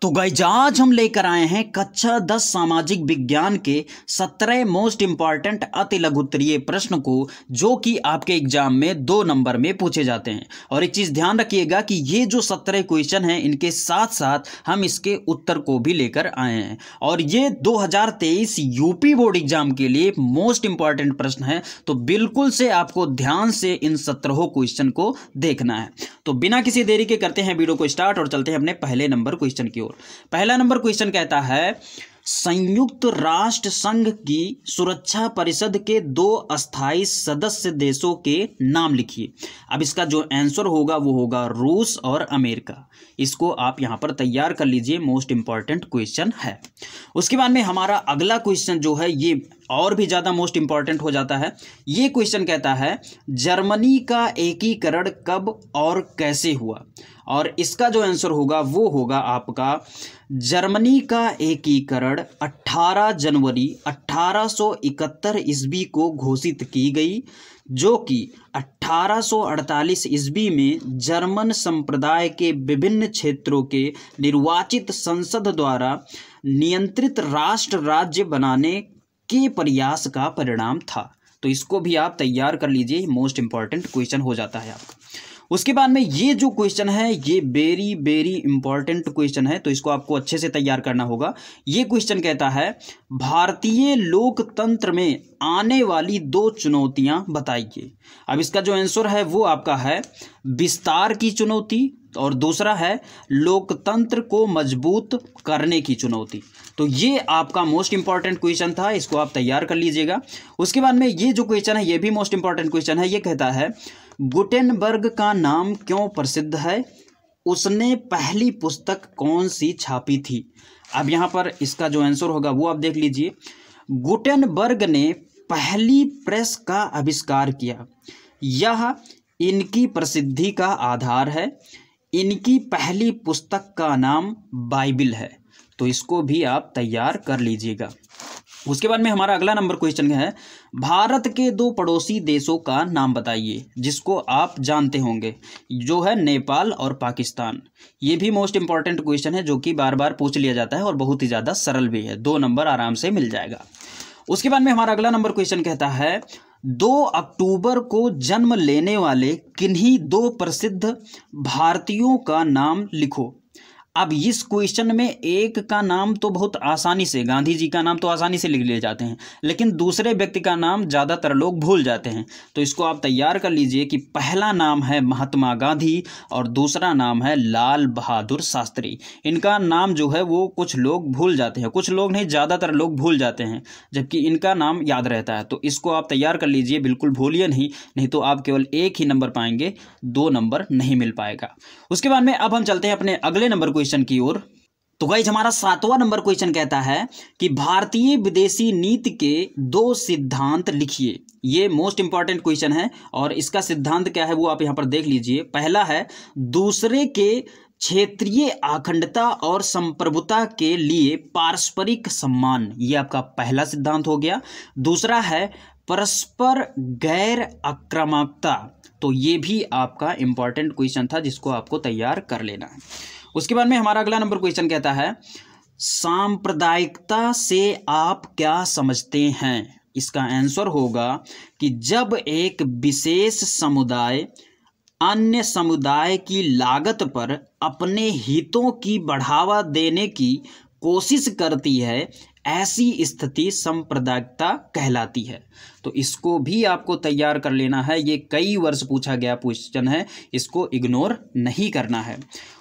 तो गाइज आज हम लेकर आए हैं कक्षा 10 सामाजिक विज्ञान के 17 मोस्ट इंपॉर्टेंट अति लघुत्तरीय प्रश्न को जो कि आपके एग्जाम में 2 नंबर में पूछे जाते हैं। और एक चीज़ ध्यान रखिएगा कि ये जो 17 क्वेश्चन हैं इनके साथ साथ हम इसके उत्तर को भी लेकर आए हैं और ये 2023 यूपी बोर्ड एग्जाम के लिए मोस्ट इंपॉर्टेंट प्रश्न है। तो बिल्कुल से आपको ध्यान से इन 17 क्वेश्चन को देखना है। तो बिना किसी देरी के करते हैं वीडियो को स्टार्ट और चलते हैं अपने पहले नंबर क्वेश्चन की ओर। पहला नंबर क्वेश्चन कहता है संयुक्त राष्ट्र संघ की सुरक्षा परिषद के 2 अस्थायी सदस्य देशों के नाम लिखिए। अब इसका जो आंसर होगा वो होगा रूस और अमेरिका। इसको आप यहां पर तैयार कर लीजिए, मोस्ट इंपॉर्टेंट क्वेश्चन है। उसके बाद में हमारा अगला क्वेश्चन जो है ये और भी ज़्यादा मोस्ट इंपॉर्टेंट हो जाता है। ये क्वेश्चन कहता है जर्मनी का एकीकरण कब और कैसे हुआ। और इसका जो आंसर होगा वो होगा आपका जर्मनी का एकीकरण 18 जनवरी 1871 ईस्वी को घोषित की गई, जो कि 1848 ईस्वी में जर्मन संप्रदाय के विभिन्न क्षेत्रों के निर्वाचित संसद द्वारा नियंत्रित राष्ट्र राज्य बनाने के प्रयास का परिणाम था। तो इसको भी आप तैयार कर लीजिए, मोस्ट इंपॉर्टेंट क्वेश्चन हो जाता है आपका। उसके बाद में ये जो क्वेश्चन है ये वेरी वेरी इंपॉर्टेंट क्वेश्चन है, तो इसको आपको अच्छे से तैयार करना होगा। ये क्वेश्चन कहता है भारतीय लोकतंत्र में आने वाली 2 चुनौतियां बताइए। अब इसका जो आंसर है वो आपका है विस्तार की चुनौती और दूसरा है लोकतंत्र को मजबूत करने की चुनौती। तो ये आपका मोस्ट इंपॉर्टेंट क्वेश्चन था, इसको आप तैयार कर लीजिएगा। उसके बाद में ये जो क्वेश्चन है ये भी मोस्ट इंपॉर्टेंट क्वेश्चन है। ये कहता है गुटेनबर्ग का नाम क्यों प्रसिद्ध है, उसने पहली पुस्तक कौन सी छापी थी। अब यहाँ पर इसका जो आंसर होगा वो आप देख लीजिए। गुटेनबर्ग ने पहली प्रेस का आविष्कार किया, यह इनकी प्रसिद्धि का आधार है। इनकी पहली पुस्तक का नाम बाइबिल है। तो इसको भी आप तैयार कर लीजिएगा। उसके बाद में हमारा अगला नंबर क्वेश्चन है भारत के 2 पड़ोसी देशों का नाम बताइए, जिसको आप जानते होंगे, जो है नेपाल और पाकिस्तान। ये भी मोस्ट इंपॉर्टेंट क्वेश्चन है जो कि बार बार पूछ लिया जाता है और बहुत ही ज़्यादा सरल भी है, 2 नंबर आराम से मिल जाएगा। उसके बाद में हमारा अगला नंबर क्वेश्चन कहता है 2 अक्टूबर को जन्म लेने वाले किन्हीं 2 प्रसिद्ध भारतीयों का नाम लिखो। अब इस क्वेश्चन में एक का नाम तो बहुत आसानी से, गांधी जी का नाम तो आसानी से लिख लिए जाते हैं, लेकिन दूसरे व्यक्ति का नाम ज़्यादातर लोग भूल जाते हैं। तो इसको आप तैयार कर लीजिए कि पहला नाम है महात्मा गांधी और दूसरा नाम है लाल बहादुर शास्त्री। इनका नाम जो है वो कुछ लोग भूल जाते हैं, कुछ लोग नहीं ज़्यादातर लोग भूल जाते हैं, जबकि इनका नाम याद रहता है। तो इसको आप तैयार कर लीजिए, बिल्कुल भूलिए नहीं तो आप केवल 1 ही नंबर पाएंगे, 2 नंबर नहीं मिल पाएगा। उसके बाद में अब हम चलते हैं अपने अगले नंबर क्वेश्चन की ओर। तो गाइज हमारा 7वां नंबर क्वेश्चन कहता है कि भारतीय विदेशी नीति के 2 सिद्धांत लिखिए। ये मोस्ट इंपॉर्टेंट क्वेश्चन है और इसका सिद्धांत क्या है वो आप यहां पर देख लीजिए। पहला है दूसरे के क्षेत्रीय अखंडता और संप्रभुता के लिए पारस्परिक सम्मान, ये आपका पहला सिद्धांत हो गया। दूसरा है परस्पर गैर आक्रामकता, तो ये भी आपका इंपॉर्टेंट क्वेश्चन था जिसको आपको तैयार कर लेना है। उसके बाद में हमारा अगला नंबर क्वेश्चन कहता है सांप्रदायिकता से आप क्या समझते हैं। इसका आंसर होगा कि जब एक विशेष समुदाय अन्य समुदाय की लागत पर अपने हितों की बढ़ावा देने की कोशिश करती है, ऐसी स्थिति सांप्रदायिकता कहलाती है। तो इसको भी आपको तैयार कर लेना है, ये कई वर्ष पूछा गया क्वेश्चन है, इसको इग्नोर नहीं करना है।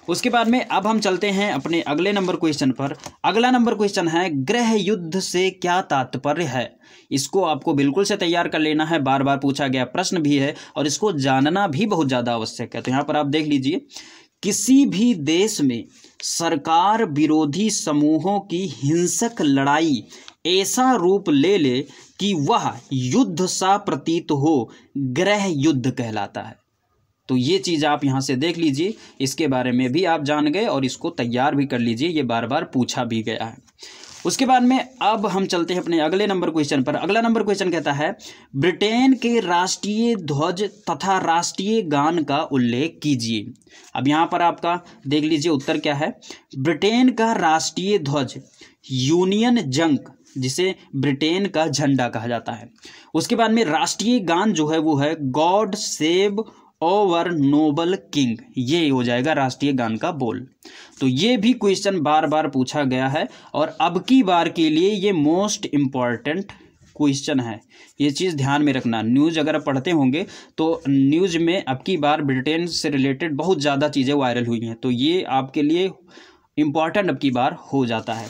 उसके बाद में अब हम चलते हैं अपने अगले नंबर क्वेश्चन पर। अगला नंबर क्वेश्चन है गृह युद्ध से क्या तात्पर्य है। इसको आपको बिल्कुल से तैयार कर लेना है, बार बार पूछा गया प्रश्न भी है और इसको जानना भी बहुत ज़्यादा आवश्यक है। तो यहाँ पर आप देख लीजिए, किसी भी देश में सरकार विरोधी समूहों की हिंसक लड़ाई ऐसा रूप ले ले कि वह युद्ध सा प्रतीत हो, गृह युद्ध कहलाता है। तो ये चीज़ आप यहाँ से देख लीजिए, इसके बारे में भी आप जान गए और इसको तैयार भी कर लीजिए, ये बार बार पूछा भी गया है। उसके बाद में अब हम चलते हैं अपने अगले नंबर क्वेश्चन पर। अगला नंबर क्वेश्चन कहता है ब्रिटेन के राष्ट्रीय ध्वज तथा राष्ट्रीय गान का उल्लेख कीजिए। अब यहाँ पर आपका देख लीजिए उत्तर क्या है। ब्रिटेन का राष्ट्रीय ध्वज यूनियन जंक, जिसे ब्रिटेन का झंडा कहा जाता है। उसके बाद में राष्ट्रीय गान जो है वो है God save over Nobel king, ये हो जाएगा राष्ट्रीय गान का बोल। तो ये भी क्वेश्चन बार बार पूछा गया है और अब की बार के लिए ये मोस्ट इम्पॉर्टेंट क्वेश्चन है, ये चीज़ ध्यान में रखना। न्यूज़ अगर पढ़ते होंगे तो न्यूज़ में अब की बार ब्रिटेन से रिलेटेड बहुत ज़्यादा चीज़ें वायरल हुई हैं, तो ये आपके लिए इम्पॉर्टेंट अब की बार हो जाता है।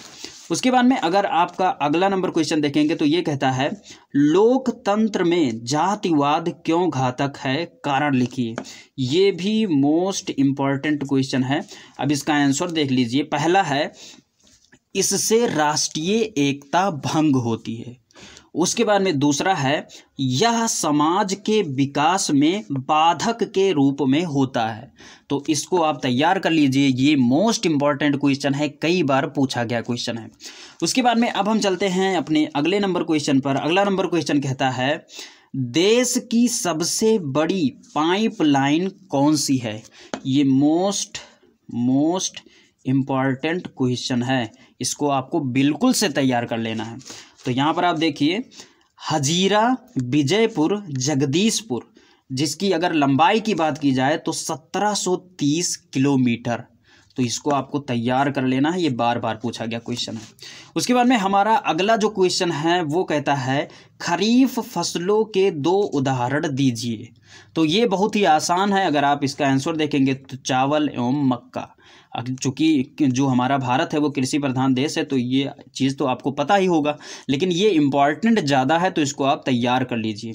उसके बाद में अगर आपका अगला नंबर क्वेश्चन देखेंगे तो ये कहता है लोकतंत्र में जातिवाद क्यों घातक है, कारण लिखिए। ये भी मोस्ट इम्पॉर्टेंट क्वेश्चन है। अब इसका आंसर देख लीजिए। पहला है इससे राष्ट्रीय एकता भंग होती है। उसके बाद में दूसरा है यह समाज के विकास में बाधक के रूप में होता है। तो इसको आप तैयार कर लीजिए, ये मोस्ट इम्पॉर्टेंट क्वेश्चन है, कई बार पूछा गया क्वेश्चन है। उसके बाद में अब हम चलते हैं अपने अगले नंबर क्वेश्चन पर। अगला नंबर क्वेश्चन कहता है देश की सबसे बड़ी पाइपलाइन कौन सी है। ये मोस्ट इम्पॉर्टेंट क्वेश्चन है, इसको आपको बिल्कुल से तैयार कर लेना है। तो यहाँ पर आप देखिए हजीरा विजयपुर जगदीशपुर, जिसकी अगर लंबाई की बात की जाए तो 1730 किलोमीटर। तो इसको आपको तैयार कर लेना है, ये बार बार पूछा गया क्वेश्चन है। उसके बाद में हमारा अगला जो क्वेश्चन है वो कहता है खरीफ फसलों के 2 उदाहरण दीजिए। तो ये बहुत ही आसान है, अगर आप इसका आंसर देखेंगे तो चावल एवं मक्का। चूँकि जो हमारा भारत है वो कृषि प्रधान देश है, तो ये चीज़ तो आपको पता ही होगा, लेकिन ये इम्पॉर्टेंट ज़्यादा है, तो इसको आप तैयार कर लीजिए।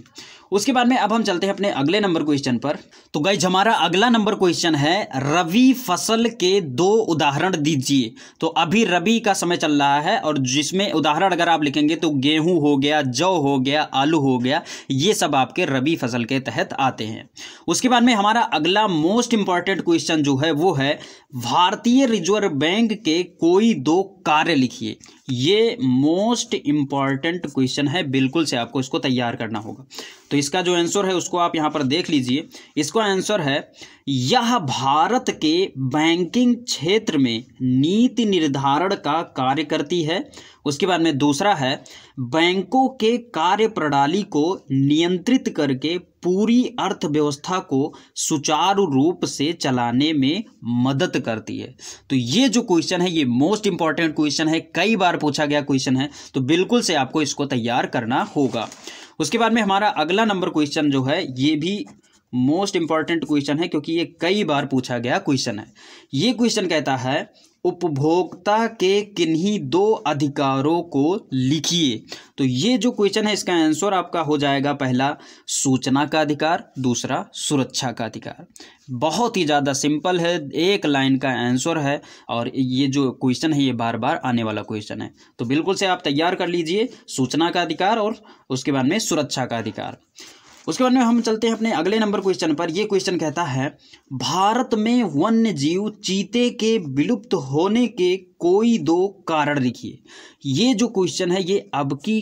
उसके बाद में अब हम चलते हैं अपने अगले नंबर क्वेश्चन पर। तो गाइज हमारा अगला नंबर क्वेश्चन है रबी फसल के 2 उदाहरण दीजिए। तो अभी रबी का समय चल रहा है और जिसमें उदाहरण अगर आप लिखेंगे तो गेहूं हो गया, जौ हो गया, आलू हो गया, ये सब आपके रबी फसल के तहत आते हैं। उसके बाद में हमारा अगला मोस्ट इंपॉर्टेंट क्वेश्चन जो है वो है भारतीय रिजर्व बैंक के कोई 2 कार्य लिखिए। ये मोस्ट इम्पॉर्टेंट क्वेश्चन है, बिल्कुल से आपको इसको तैयार करना होगा। तो इसका जो आंसर है उसको आप यहाँ पर देख लीजिए। इसका आंसर है यह भारत के बैंकिंग क्षेत्र में नीति निर्धारण का कार्य करती है। उसके बाद में दूसरा है बैंकों के कार्य प्रणाली को नियंत्रित करके पूरी अर्थव्यवस्था को सुचारू रूप से चलाने में मदद करती है। तो ये जो क्वेश्चन है ये मोस्ट इंपॉर्टेंट क्वेश्चन है, कई बार पूछा गया क्वेश्चन है, तो बिल्कुल से आपको इसको तैयार करना होगा। उसके बाद में हमारा अगला नंबर क्वेश्चन जो है ये भी मोस्ट इंपॉर्टेंट क्वेश्चन है, क्योंकि ये कई बार पूछा गया क्वेश्चन है। ये क्वेश्चन कहता है उपभोक्ता के किन्हीं 2 अधिकारों को लिखिए। तो ये जो क्वेश्चन है इसका आंसर आपका हो जाएगा पहला सूचना का अधिकार, दूसरा सुरक्षा का अधिकार। बहुत ही ज़्यादा सिंपल है, 1 लाइन का आंसर है और ये जो क्वेश्चन है ये बार बार आने वाला क्वेश्चन है। तो बिल्कुल से आप तैयार कर लीजिए सूचना का अधिकार और उसके बाद में सुरक्षा का अधिकार। उसके बाद में हम चलते हैं अपने अगले नंबर क्वेश्चन पर। ये क्वेश्चन कहता है भारत में वन्य जीव चीते के विलुप्त होने के कोई 2 कारण लिखिए। ये जो क्वेश्चन है ये अब की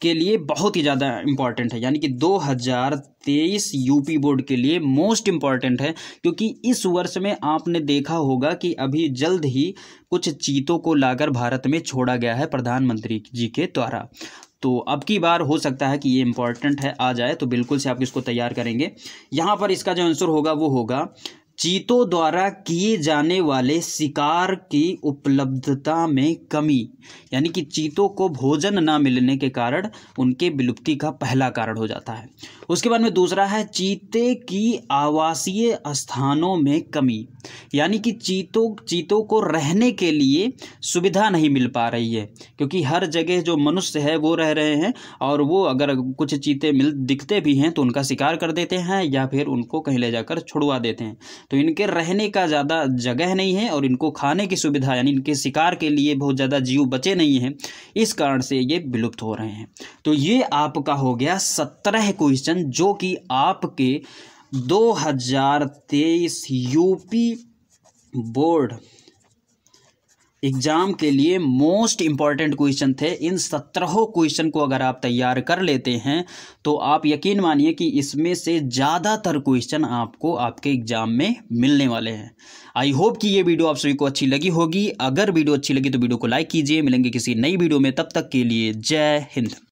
के लिए बहुत ही ज़्यादा इम्पॉर्टेंट है, यानी कि 2023 यूपी बोर्ड के लिए मोस्ट इम्पॉर्टेंट है, क्योंकि इस वर्ष में आपने देखा होगा कि अभी जल्द ही कुछ चीतों को लाकर भारत में छोड़ा गया है प्रधानमंत्री जी के द्वारा। तो अब की बार हो सकता है कि ये इम्पॉर्टेंट है, आ जाए, तो बिल्कुल से आप इसको तैयार करेंगे। यहाँ पर इसका जो आंसर होगा वो होगा चीतों द्वारा किए जाने वाले शिकार की उपलब्धता में कमी, यानी कि चीतों को भोजन ना मिलने के कारण उनके विलुप्ति का पहला कारण हो जाता है। उसके बाद में दूसरा है चीते की आवासीय स्थानों में कमी, यानी कि चीतों को रहने के लिए सुविधा नहीं मिल पा रही है, क्योंकि हर जगह जो मनुष्य है वो रह रहे हैं और वो अगर कुछ चीते दिखते भी हैं तो उनका शिकार कर देते हैं या फिर उनको कहीं ले जाकर छुड़वा देते हैं। तो इनके रहने का ज़्यादा जगह नहीं है और इनको खाने की सुविधा यानी इनके शिकार के लिए बहुत ज़्यादा जीव बचे नहीं हैं, इस कारण से ये विलुप्त हो रहे हैं। तो ये आपका हो गया 17 क्वेश्चन जो कि आपके 2023 यूपी बोर्ड एग्जाम के लिए मोस्ट इम्पॉर्टेंट क्वेश्चन थे। इन 17 क्वेश्चन को अगर आप तैयार कर लेते हैं तो आप यकीन मानिए कि इसमें से ज़्यादातर क्वेश्चन आपको आपके एग्जाम में मिलने वाले हैं। आई होप कि ये वीडियो आप सभी को अच्छी लगी होगी। अगर वीडियो अच्छी लगी तो वीडियो को लाइक कीजिए। मिलेंगे किसी नई वीडियो में, तब तक के लिए जय हिंद।